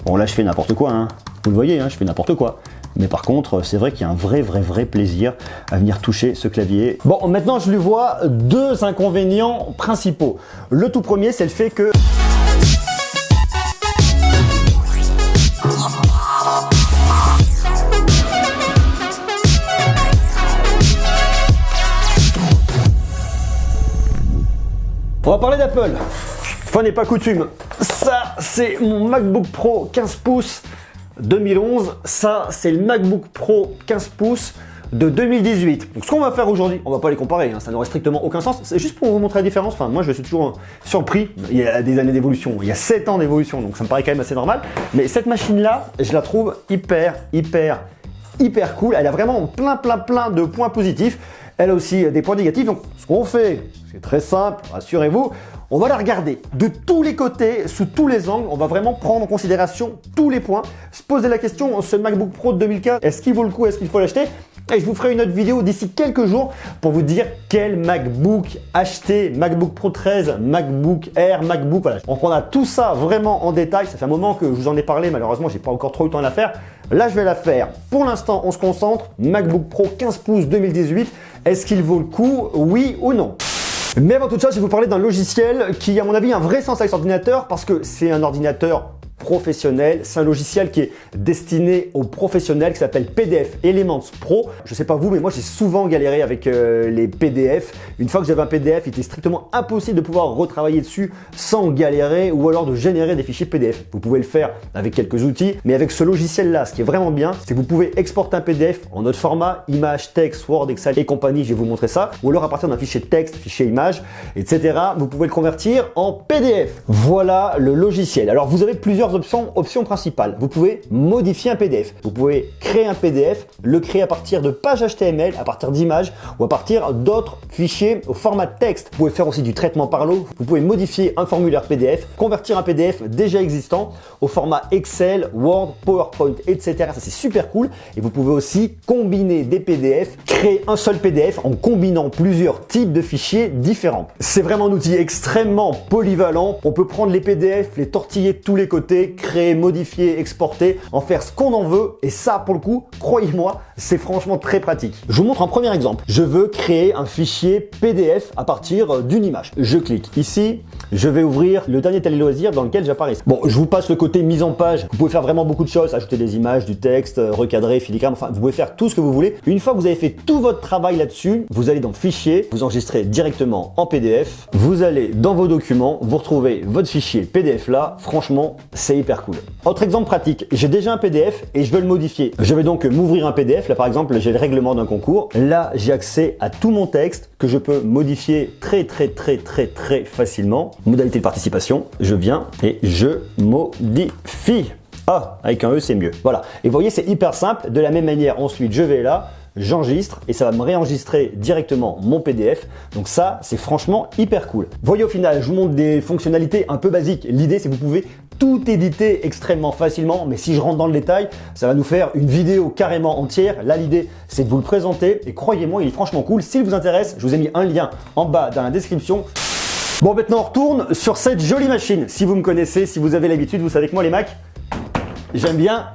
Bon là je fais n'importe quoi, hein. Vous le voyez, hein, je fais n'importe quoi. Mais par contre, c'est vrai qu'il y a un vrai plaisir à venir toucher ce clavier. Bon, maintenant je lui vois deux inconvénients principaux. Le tout premier, c'est le fait que... On va parler d'Apple. Fois n'est pas coutume. Ça, c'est mon MacBook Pro 15 pouces 2011. Ça, c'est le MacBook Pro 15 pouces de 2018. Donc, ce qu'on va faire aujourd'hui, on va pas les comparer, hein, ça n'aurait strictement aucun sens. C'est juste pour vous montrer la différence. Enfin, moi, je suis toujours surpris. Il y a des années d'évolution. Il y a 7 ans d'évolution. Donc, ça me paraît quand même assez normal. Mais cette machine-là, je la trouve hyper cool. Elle a vraiment plein de points positifs. Elle a aussi des points négatifs. Donc, ce qu'on fait, c'est très simple, rassurez-vous. On va la regarder de tous les côtés, sous tous les angles. On va vraiment prendre en considération tous les points. Se poser la question, ce MacBook Pro de 2015, est-ce qu'il vaut le coup, est-ce qu'il faut l'acheter? Et je vous ferai une autre vidéo d'ici quelques jours pour vous dire quel MacBook acheter. MacBook Pro 13, MacBook Air, MacBook, voilà. On prendra tout ça vraiment en détail. Ça fait un moment que je vous en ai parlé, malheureusement, j'ai pas encore trop eu le temps de la faire. Là, je vais la faire. Pour l'instant, on se concentre. MacBook Pro 15 pouces 2018. Est-ce qu'il vaut le coup, oui ou non? Mais avant toute chose, je vais vous parler d'un logiciel qui, à mon avis, a un vrai sens avec cet ordinateur parce que c'est un ordinateur professionnel. C'est un logiciel qui est destiné aux professionnels qui s'appelle PDF Elements Pro. Je sais pas vous, mais moi j'ai souvent galéré avec les PDF. Une fois que j'avais un PDF, il était strictement impossible de pouvoir retravailler dessus sans galérer ou alors de générer des fichiers PDF. Vous pouvez le faire avec quelques outils, mais avec ce logiciel-là, ce qui est vraiment bien, c'est que vous pouvez exporter un PDF en autre format, image, texte, Word, Excel et compagnie, je vais vous montrer ça, ou alors à partir d'un fichier texte, fichier image, etc. Vous pouvez le convertir en PDF. Voilà le logiciel. Alors vous avez plusieurs options principales. Vous pouvez modifier un PDF. Vous pouvez créer un PDF, le créer à partir de pages HTML, à partir d'images ou à partir d'autres fichiers au format texte. Vous pouvez faire aussi du traitement par l'eau. Vous pouvez modifier un formulaire PDF, convertir un PDF déjà existant au format Excel, Word, PowerPoint, etc. Ça c'est super cool. Et vous pouvez aussi combiner des PDF, créer un seul PDF en combinant plusieurs types de fichiers différents. C'est vraiment un outil extrêmement polyvalent. On peut prendre les PDF, les tortiller de tous les côtés, créer, modifier, exporter, en faire ce qu'on en veut. Et ça, pour le coup, croyez-moi, c'est franchement très pratique. Je vous montre un premier exemple. Je veux créer un fichier PDF à partir d'une image. Je clique ici. Je vais ouvrir le dernier télé loisir dans lequel j'apparais. Bon, je vous passe le côté mise en page. Vous pouvez faire vraiment beaucoup de choses, ajouter des images, du texte, recadrer, filigrane, enfin, vous pouvez faire tout ce que vous voulez. Une fois que vous avez fait tout votre travail là-dessus, vous allez dans Fichier, vous enregistrez directement en PDF. Vous allez dans vos documents, vous retrouvez votre fichier PDF là. Franchement, c'est hyper cool. Autre exemple pratique, j'ai déjà un PDF et je veux le modifier. Je vais donc m'ouvrir un PDF. Là, par exemple, j'ai le règlement d'un concours. Là, j'ai accès à tout mon texte que je peux modifier très facilement. Modalité de participation, je viens et je modifie. Ah, avec un E, c'est mieux. Voilà. Et vous voyez, c'est hyper simple. De la même manière, ensuite, je vais là, j'enregistre et ça va me réenregistrer directement mon PDF. Donc ça, c'est franchement hyper cool. Vous voyez, au final, je vous montre des fonctionnalités un peu basiques. L'idée, c'est que vous pouvez tout éditer extrêmement facilement. Mais si je rentre dans le détail, ça va nous faire une vidéo carrément entière. Là, l'idée, c'est de vous le présenter. Et croyez-moi, il est franchement cool. S'il vous intéresse, je vous ai mis un lien en bas dans la description. Bon, maintenant, on retourne sur cette jolie machine. Si vous me connaissez, si vous avez l'habitude, vous savez que moi, les Macs, j'aime bien.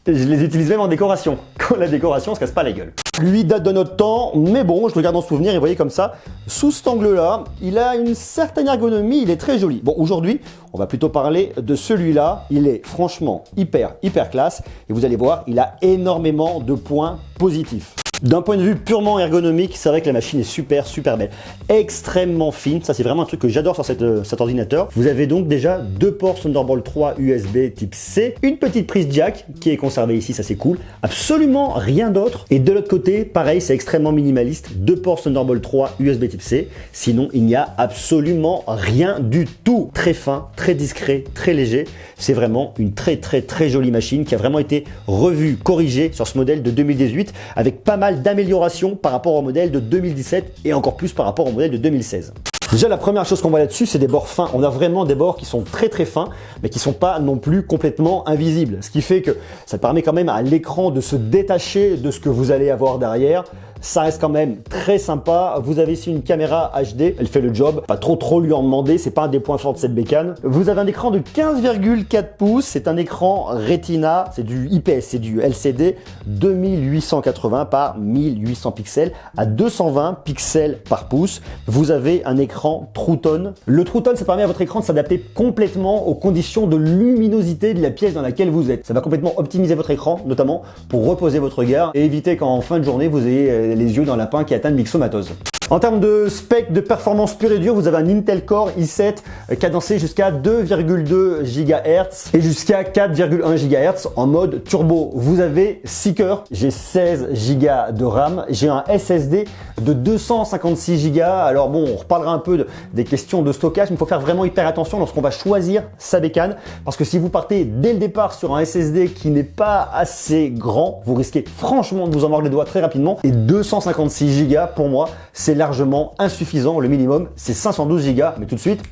Je les utilise même en décoration, quand la décoration se casse pas la gueule. Lui date de notre temps, mais bon, je le garde en souvenir et vous voyez comme ça, sous cet angle-là, il a une certaine ergonomie, il est très joli. Bon, aujourd'hui, on va plutôt parler de celui-là. Il est franchement hyper classe et vous allez voir, il a énormément de points positifs. D'un point de vue purement ergonomique, c'est vrai que la machine est super belle, extrêmement fine. Ça, c'est vraiment un truc que j'adore sur cet ordinateur. Vous avez donc déjà deux ports Thunderbolt 3 USB type C, une petite prise jack qui est conservée ici, ça c'est cool. Absolument rien d'autre. Et de l'autre côté, pareil, c'est extrêmement minimaliste. Deux ports Thunderbolt 3 USB type C. Sinon, il n'y a absolument rien du tout. Très fin, très discret, très léger. C'est vraiment une très jolie machine qui a vraiment été revue, corrigée sur ce modèle de 2018 avec pas mal d'améliorations par rapport au modèle de 2017 et encore plus par rapport au modèle de 2016. Déjà, la première chose qu'on voit là-dessus, c'est des bords fins. On a vraiment des bords qui sont très fins, mais qui sont pas non plus complètement invisibles. Ce qui fait que ça permet quand même à l'écran de se détacher de ce que vous allez avoir derrière. ça reste quand même très sympa. Vous avez ici une caméra HD, elle fait le job, pas trop lui en demander, c'est pas un des points forts de cette bécane. Vous avez un écran de 15,4 pouces, c'est un écran Retina, c'est du IPS, c'est du LCD 2880 par 1800 pixels à 220 pixels par pouce. Vous avez un écran True Tone. Le True Tone, ça permet à votre écran de s'adapter complètement aux conditions de luminosité de la pièce dans laquelle vous êtes. Ça va complètement optimiser votre écran, notamment pour reposer votre regard et éviter qu'en fin de journée, vous ayez les yeux d'un lapin qui atteint de myxomatose. En termes de spec, de performance pure et dure, vous avez un Intel Core i7 cadencé jusqu'à 2,2 GHz et jusqu'à 4,1 GHz en mode turbo. Vous avez 6 cœurs, j'ai 16 Go de RAM, j'ai un SSD de 256 Go. Alors bon, on reparlera un peu des questions de stockage, mais il faut faire vraiment hyper attention lorsqu'on va choisir sa bécane, parce que si vous partez dès le départ sur un SSD qui n'est pas assez grand, vous risquez franchement de vous en mordre les doigts très rapidement. Et 256 Go pour moi, c'est largement insuffisant. Le minimum, c'est 512 Go, mais tout de suite,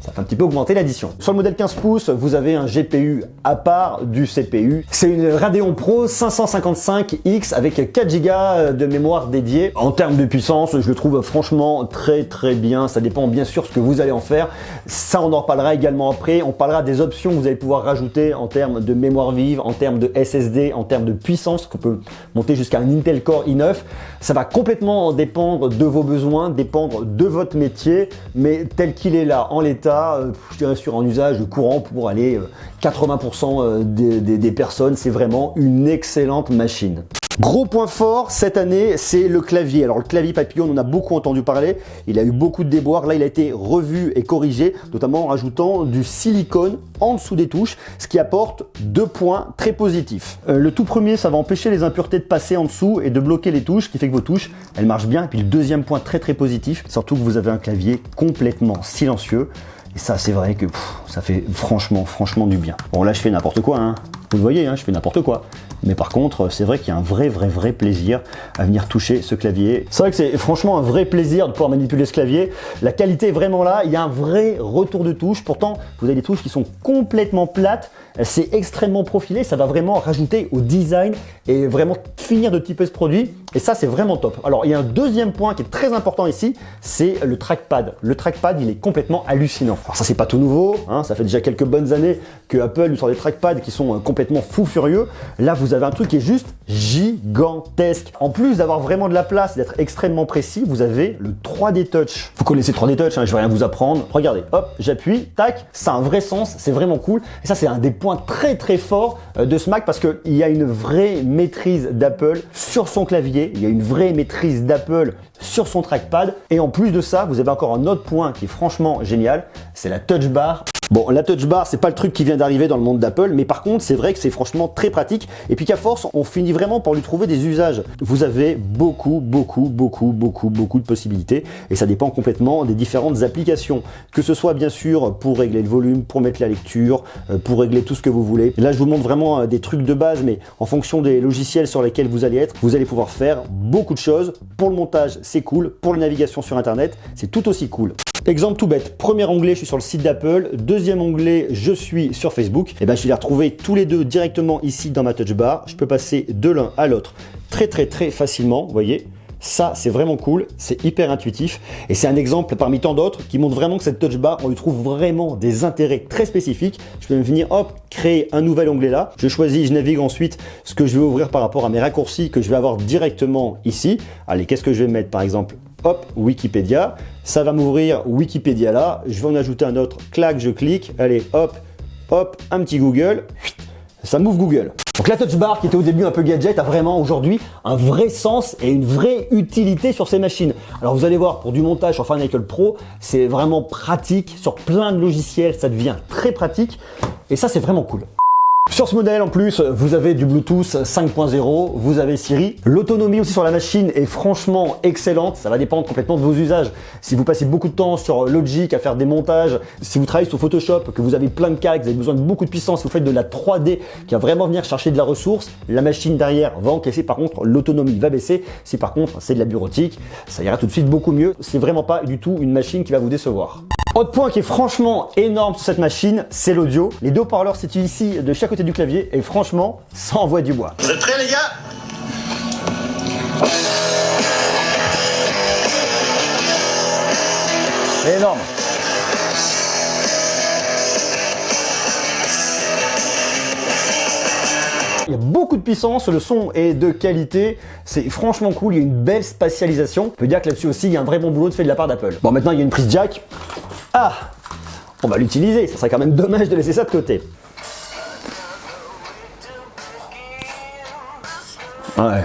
ça fait un petit peu augmenter l'addition. Sur le modèle 15 pouces, vous avez un GPU à part du CPU. C'est une Radeon Pro 555X avec 4 Go de mémoire dédiée. En termes de puissance, je le trouve franchement très bien. Ça dépend bien sûr ce que vous allez en faire. Ça, on en reparlera également après. On parlera des options que vous allez pouvoir rajouter en termes de mémoire vive, en termes de SSD, en termes de puissance, qu'on peut monter jusqu'à un Intel Core i9. Ça va complètement dépendre de vos besoins, dépendre de votre métier, mais tel qu'il est là en l'état, je dirais sur un usage courant pour aller 80% des personnes, c'est vraiment une excellente machine. Gros point fort cette année, c'est le clavier. Alors le clavier Papillon, on en a beaucoup entendu parler, il a eu beaucoup de déboires, là il a été revu et corrigé, notamment en rajoutant du silicone en dessous des touches, ce qui apporte 2 points très positifs. Le tout premier, ça va empêcher les impuretés de passer en dessous et de bloquer les touches, ce qui fait que vos touches, elles marchent bien. Et puis le deuxième point très positif, surtout que vous avez un clavier complètement silencieux. Et ça, c'est vrai que ça fait franchement du bien. Bon, là, je fais n'importe quoi, hein. Vous le voyez, hein, je fais n'importe quoi. Mais par contre, c'est vrai qu'il y a un vrai plaisir à venir toucher ce clavier. C'est vrai que c'est franchement un vrai plaisir de pouvoir manipuler ce clavier. La qualité est vraiment là, il y a un vrai retour de touche. Pourtant, vous avez des touches qui sont complètement plates. C'est extrêmement profilé, ça va vraiment rajouter au design et vraiment finir de typer ce produit. Et ça, c'est vraiment top. Alors, il y a un deuxième point qui est très important ici, c'est le trackpad. Le trackpad, il est complètement hallucinant. Alors ça, c'est pas tout nouveau, hein, ça fait déjà quelques bonnes années que Apple nous sort des trackpads qui sont complètement fous furieux. Là, vous avez un truc qui est juste gigantesque. En plus d'avoir vraiment de la place, d'être extrêmement précis, vous avez le 3D Touch. Vous connaissez 3D Touch, hein, je vais rien vous apprendre. Regardez, hop, j'appuie, tac, ça a un vrai sens, c'est vraiment cool. Et ça, c'est un des points très forts de ce Mac parce qu'il y a une vraie maîtrise d'Apple sur son clavier, il y a une vraie maîtrise d'Apple sur son trackpad. Et en plus de ça, vous avez encore un autre point qui est franchement génial, c'est la Touch Bar. Bon, la Touch Bar, c'est pas le truc qui vient d'arriver dans le monde d'Apple, mais par contre, c'est vrai que c'est franchement très pratique et puis qu'à force, on finit vraiment par lui trouver des usages. Vous avez beaucoup de possibilités et ça dépend complètement des différentes applications. Que ce soit bien sûr pour régler le volume, pour mettre la lecture, pour régler tout ce que vous voulez. Là, je vous montre vraiment des trucs de base, mais en fonction des logiciels sur lesquels vous allez être, vous allez pouvoir faire beaucoup de choses. Pour le montage, c'est cool. Pour la navigation sur Internet, c'est tout aussi cool. Exemple tout bête, premier onglet, je suis sur le site d'Apple. Deuxième onglet, je suis sur Facebook. Et ben, je vais les retrouver tous les deux directement ici dans ma Touch Bar. Je peux passer de l'un à l'autre très facilement, vous voyez. Ça, c'est vraiment cool, c'est hyper intuitif et c'est un exemple parmi tant d'autres qui montre vraiment que cette Touch Bar, on lui trouve vraiment des intérêts très spécifiques. Je peux même venir, hop, créer un nouvel onglet là. Je choisis, je navigue ensuite ce que je vais ouvrir par rapport à mes raccourcis que je vais avoir directement ici. Allez, qu'est-ce que je vais mettre par exemple? Hop, Wikipédia. Ça va m'ouvrir Wikipédia là. Je vais en ajouter un autre. Clac, je clique. Allez, hop, un petit Google. Ça m'ouvre Google. Donc la Touch Bar qui était au début un peu gadget a vraiment aujourd'hui un vrai sens et une vraie utilité sur ces machines. Alors vous allez voir, pour du montage sur Final Cut Pro, c'est vraiment pratique. Sur plein de logiciels, ça devient très pratique et ça c'est vraiment cool. Sur ce modèle en plus, vous avez du Bluetooth 5.0, vous avez Siri. L'autonomie aussi sur la machine est franchement excellente, ça va dépendre complètement de vos usages. Si vous passez beaucoup de temps sur Logic à faire des montages, si vous travaillez sur Photoshop, que vous avez plein de cas, que vous avez besoin de beaucoup de puissance, si vous faites de la 3D qui va vraiment venir chercher de la ressource, la machine derrière va encaisser, par contre l'autonomie va baisser. Si par contre c'est de la bureautique, ça ira tout de suite beaucoup mieux. C'est vraiment pas du tout une machine qui va vous décevoir. Autre point qui est franchement énorme sur cette machine, c'est l'audio. Les deux haut-parleurs se situent ici de chaque côté du clavier et franchement, ça envoie du bois. Vous êtes prêts les gars? C'est énorme. Il y a beaucoup de puissance, le son est de qualité, c'est franchement cool, il y a une belle spatialisation. On peut dire que là-dessus aussi, il y a un vrai bon boulot de fait de la part d'Apple. Bon, maintenant, il y a une prise jack. Ah, on va l'utiliser, ça serait quand même dommage de laisser ça de côté. Ouais.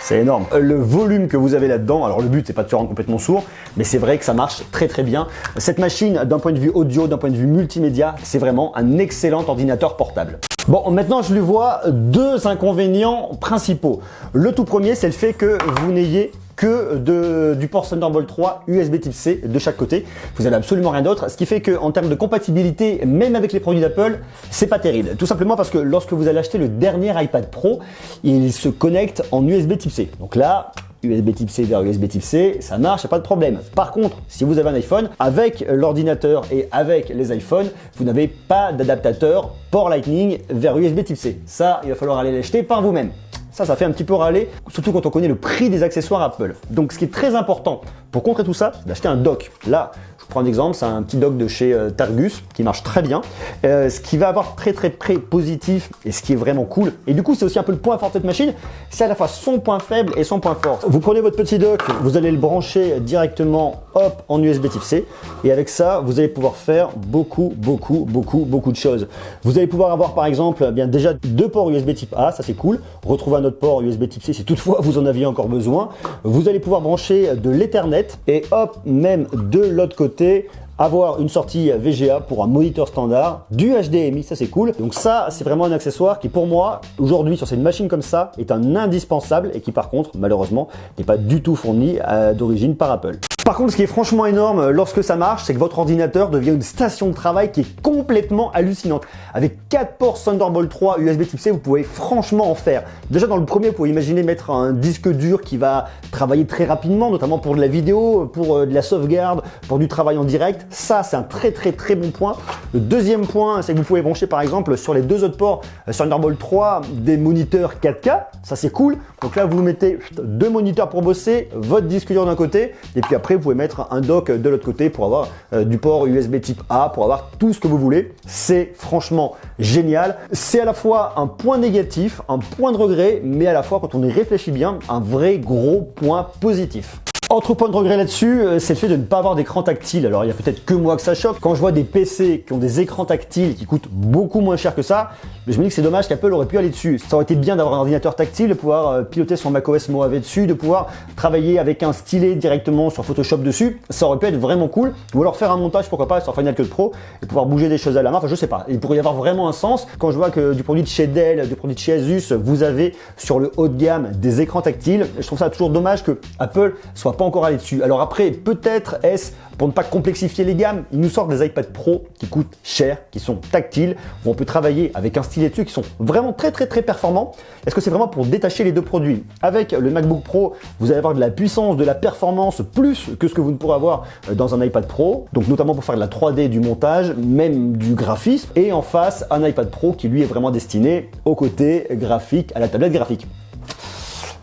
C'est énorme. Le volume que vous avez là-dedans, alors le but c'est pas de se rendre complètement sourd, mais c'est vrai que ça marche très très bien. Cette machine, d'un point de vue audio, d'un point de vue multimédia, c'est vraiment un excellent ordinateur portable. Bon, maintenant je lui vois deux inconvénients principaux. Le tout premier, c'est le fait que vous n'ayez que du port Thunderbolt 3 USB type C de chaque côté. Vous n'avez absolument rien d'autre, ce qui fait qu'en termes de compatibilité, même avec les produits d'Apple, c'est pas terrible. Tout simplement parce que lorsque vous allez acheter le dernier iPad Pro, il se connecte en USB type C. Donc là, USB type C vers USB type C, ça marche, pas de problème. Par contre, si vous avez un iPhone, avec l'ordinateur et avec les iPhones, vous n'avez pas d'adaptateur port Lightning vers USB type C. Ça, il va falloir aller l'acheter par vous-même. Ça fait un petit peu râler, surtout quand on connaît le prix des accessoires Apple. Donc ce qui est très important pour contrer tout ça, c'est d'acheter un dock. Là, je prends un exemple, c'est un petit dock de chez Targus qui marche très bien. Ce qui va avoir très positif et ce qui est vraiment cool. Et du coup, c'est aussi un peu le point fort de cette machine, c'est à la fois son point faible et son point fort. Vous prenez votre petit dock, vous allez le brancher directement hop en USB type C et avec ça, vous allez pouvoir faire beaucoup de choses. Vous allez pouvoir avoir par exemple bien déjà deux ports USB type A, ça c'est cool. Retrouver un autre port USB type C si toutefois vous en aviez encore besoin. Vous allez pouvoir brancher de l'Ethernet et hop, même de l'autre côté, avoir une sortie VGA pour un moniteur standard, du HDMI, ça c'est cool. Donc ça, c'est vraiment un accessoire qui pour moi, aujourd'hui sur cette machine comme ça, est un indispensable et qui par contre, malheureusement, n'est pas du tout fourni d'origine par Apple. Par contre, ce qui est franchement énorme lorsque ça marche, c'est que votre ordinateur devient une station de travail qui est complètement hallucinante. Avec 4 ports Thunderbolt 3 USB type C, vous pouvez franchement en faire. Déjà dans le premier, vous pouvez imaginer mettre un disque dur qui va travailler très rapidement, notamment pour de la vidéo, pour de la sauvegarde, pour du travail en direct. Ça, c'est un très bon point. Le deuxième point, c'est que vous pouvez brancher par exemple sur les deux autres ports Thunderbolt 3 des moniteurs 4K. Ça, c'est cool. Donc là, vous mettez deux moniteurs pour bosser, votre disque dur d'un côté, et puis après, vous pouvez mettre un dock de l'autre côté pour avoir du port USB type A, pour avoir tout ce que vous voulez. C'est franchement génial. C'est à la fois un point négatif, un point de regret, mais à la fois, quand on y réfléchit bien, un vrai gros point positif. Autre point de regret là-dessus, c'est le fait de ne pas avoir d'écran tactile. Alors il y a peut-être que moi que ça choque. Quand je vois des PC qui ont des écrans tactiles qui coûtent beaucoup moins cher que ça, je me dis que c'est dommage qu'Apple aurait pu aller dessus. Ça aurait été bien d'avoir un ordinateur tactile, de pouvoir piloter son macOS Mojave dessus, de pouvoir travailler avec un stylet directement sur Photoshop dessus. Ça aurait pu être vraiment cool. Ou alors faire un montage, pourquoi pas, sur Final Cut Pro et pouvoir bouger des choses à la main. Enfin, je sais pas. Il pourrait y avoir vraiment un sens. Quand je vois que du produit de chez Dell, du produit de chez Asus, vous avez sur le haut de gamme des écrans tactiles. Je trouve ça toujours dommage que Apple soit pas encore allé dessus. Alors après, peut-être est-ce pour ne pas complexifier les gammes, ils nous sortent des iPad Pro qui coûtent cher, qui sont tactiles, où on peut travailler avec un stylet dessus, qui sont vraiment très performants. Est-ce que c'est vraiment pour détacher les deux produits? Avec le MacBook Pro, vous allez avoir de la puissance, de la performance, plus que ce que vous ne pourrez avoir dans un iPad Pro, donc notamment pour faire de la 3D, du montage, même du graphisme, et en face, un iPad Pro qui lui est vraiment destiné au côté graphique, à la tablette graphique.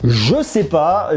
Je sais pas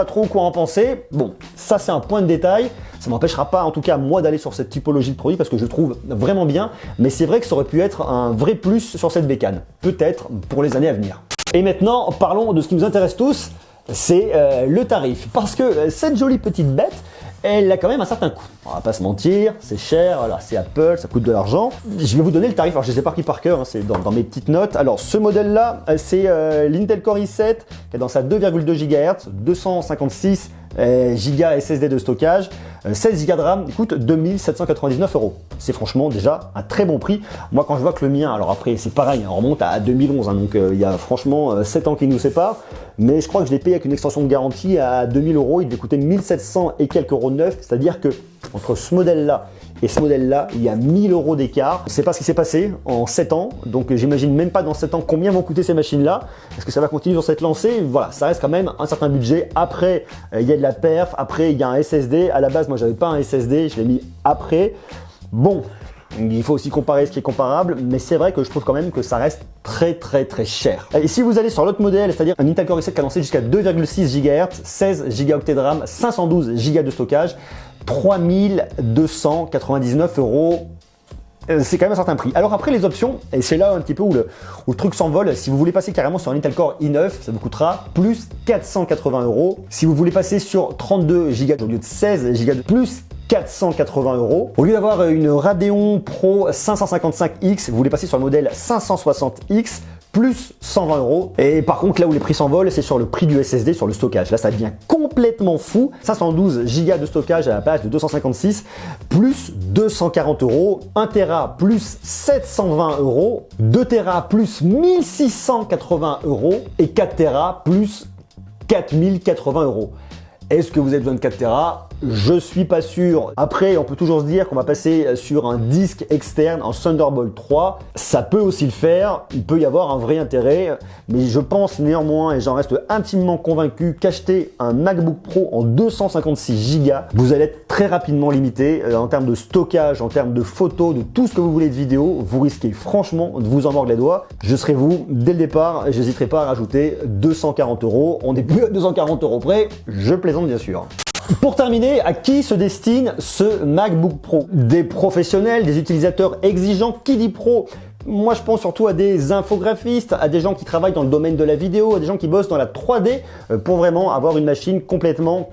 trop quoi en penser. Bon, ça c'est un point de détail. Ça m'empêchera pas, en tout cas, moi d'aller sur cette typologie de produit parce que je le trouve vraiment bien. Mais c'est vrai que ça aurait pu être un vrai plus sur cette bécane. Peut-être pour les années à venir. Et maintenant, parlons de ce qui nous intéresse tous, c'est le tarif. Parce que cette jolie petite bête, elle a quand même un certain coût. On va pas se mentir, c'est cher, voilà, c'est Apple, ça coûte de l'argent. Je vais vous donner le tarif, alors je les ai pas pris par cœur, hein, c'est dans mes petites notes. Alors ce modèle-là, c'est l'Intel Core i7 qui est dans sa 2,2 GHz, 256 Go SSD de stockage, 16 Go de RAM, il coûte 2799 €. C'est franchement déjà un très bon prix. Moi quand je vois que le mien, alors après c'est pareil, on remonte à 2011, hein, donc il y a franchement 7 ans qui nous séparent, mais je crois que je l'ai payé avec une extension de garantie à 2000 €, il devait coûter 1700 et quelques euros neuf, c'est-à-dire que entre ce modèle-là et ce modèle-là, il y a 1000 € d'écart. Je ne sais pas ce qui s'est passé en 7 ans, donc j'imagine même pas dans 7 ans combien vont coûter ces machines-là. Est-ce que ça va continuer sur cette lancée? Voilà, ça reste quand même un certain budget. Après, il y a de la perf, après il y a un SSD. À la base, moi j'avais pas un SSD, je l'ai mis après. Bon, Il faut aussi comparer ce qui est comparable, mais c'est vrai que je trouve quand même que ça reste très cher. Et si vous allez sur l'autre modèle, c'est-à-dire un Intel Core i7 qui a lancé jusqu'à 2,6 GHz, 16 Go de RAM, 512 Go de stockage, 3299 €. C'est quand même un certain prix. Alors après les options, et c'est là un petit peu où le truc s'envole, si vous voulez passer carrément sur un Intel Core i9, ça vous coûtera plus 480 €. Si vous voulez passer sur 32 Go au lieu de 16 Go, plus 480 €. Au lieu d'avoir une Radeon Pro 555X, vous voulez passer sur le modèle 560X, plus 120 €. Et par contre, là où les prix s'envolent, c'est sur le prix du SSD, sur le stockage. Là, ça devient complètement fou. 512 Go de stockage à la place de 256, plus 240 €. 1 Tera, plus 720 €. 2 Tera, plus 1680 €. Et 4 Tera, plus 4080 €. Est-ce que vous avez besoin de 4 Tera? Je suis pas sûr. Après, on peut toujours se dire qu'on va passer sur un disque externe en Thunderbolt 3. Ça peut aussi le faire. Il peut y avoir un vrai intérêt. Mais je pense néanmoins, et j'en reste intimement convaincu, qu'acheter un MacBook Pro en 256 Go, vous allez être très rapidement limité en termes de stockage, en termes de photos, de tout ce que vous voulez de vidéo. Vous risquez franchement de vous en mordre les doigts. Je serai vous dès le départ. J'hésiterai pas à rajouter 240 €. On n'est plus à 240 € près. Je plaisante bien sûr. Pour terminer, à qui se destine ce MacBook Pro? Des professionnels, des utilisateurs exigeants. Qui dit pro? Moi, je pense surtout à des infographistes, à des gens qui travaillent dans le domaine de la vidéo, à des gens qui bossent dans la 3D pour vraiment avoir une machine complètement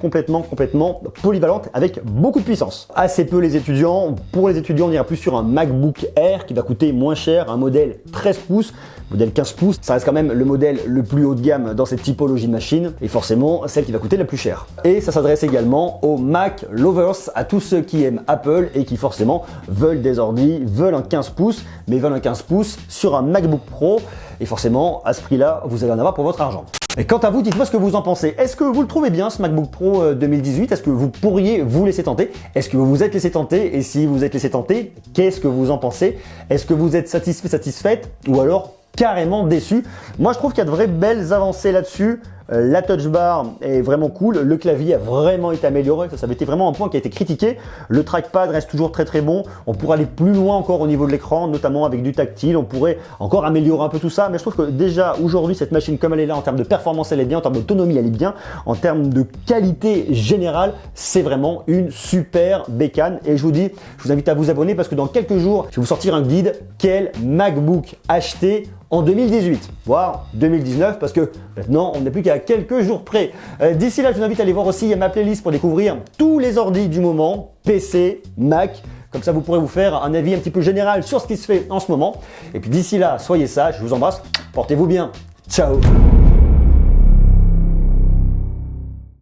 polyvalente avec beaucoup de puissance. Assez peu les étudiants. Pour les étudiants, on ira plus sur un MacBook Air qui va coûter moins cher, un modèle 13 pouces, modèle 15 pouces. Ça reste quand même le modèle le plus haut de gamme dans cette typologie de machine et forcément celle qui va coûter la plus cher. Et ça s'adresse également aux Mac lovers, à tous ceux qui aiment Apple et qui forcément veulent des ordis, veulent un 15 pouces, mais veulent un 15 pouces sur un MacBook Pro. Et forcément, à ce prix-là, vous allez en avoir pour votre argent. Et quant à vous, dites-moi ce que vous en pensez. Est-ce que vous le trouvez bien, ce MacBook Pro 2018? Est-ce que vous pourriez vous laisser tenter? Est-ce que vous vous êtes laissé tenter? Et si vous êtes laissé tenter, qu'est-ce que vous en pensez? Est-ce que vous êtes satisfait, satisfaite? Ou alors carrément déçu? Moi, je trouve qu'il y a de vraies belles avancées là-dessus. La touch bar est vraiment cool, le clavier a vraiment été amélioré, ça avait été vraiment un point qui a été critiqué. Le trackpad reste toujours très bon, on pourrait aller plus loin encore au niveau de l'écran, notamment avec du tactile, on pourrait encore améliorer un peu tout ça, mais je trouve que déjà aujourd'hui cette machine comme elle est là, en termes de performance elle est bien, en termes d'autonomie elle est bien, en termes de qualité générale, c'est vraiment une super bécane. Et je vous invite à vous abonner parce que dans quelques jours, je vais vous sortir un guide quel MacBook acheter en 2018, voire 2019, parce que maintenant on n'est plus qu'à quelques jours près. D'ici là, je vous invite à aller voir aussi ma playlist pour découvrir tous les ordis du moment, PC, Mac. Comme ça, vous pourrez vous faire un avis un petit peu général sur ce qui se fait en ce moment. Et puis d'ici là, soyez sages, je vous embrasse, portez-vous bien. Ciao!